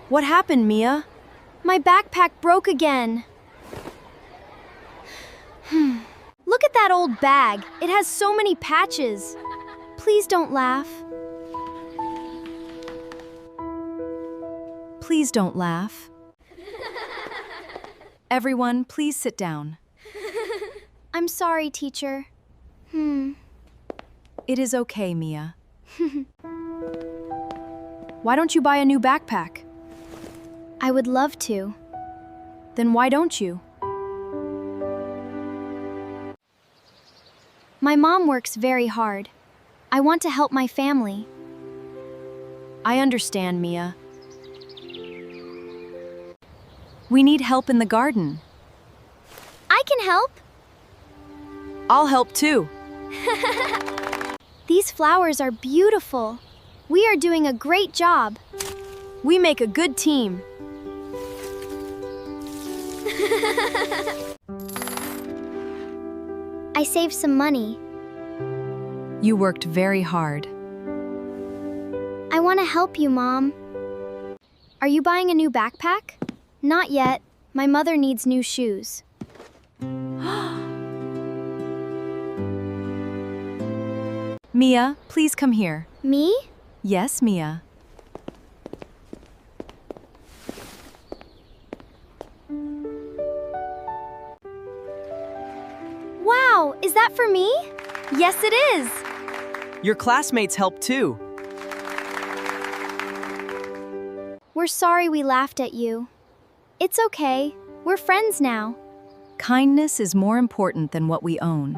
What happened, Mia? My backpack broke again. Look at that old bag. It has so many patches. Please don't laugh. Please don't laugh. Everyone, please sit down. I'm sorry, teacher. It is okay, Mia. Why don't you buy a new backpack? I would love to. Then why don't you? My mom works very hard. I want to help my family. I understand, Mia. We need help in the garden. I can help. I'll help too. These flowers are beautiful. We are doing a great job. We make a good team. I saved some money. You worked very hard. I want to help you, Mom. Are you buying a new backpack? Not yet. My mother needs new shoes. Mia, please come here. Me? Yes, Mia. Wow, is that for me? Yes, it is. Your classmates help too. We're sorry we laughed at you. It's okay. We're friends now. Kindness is more important than what we own.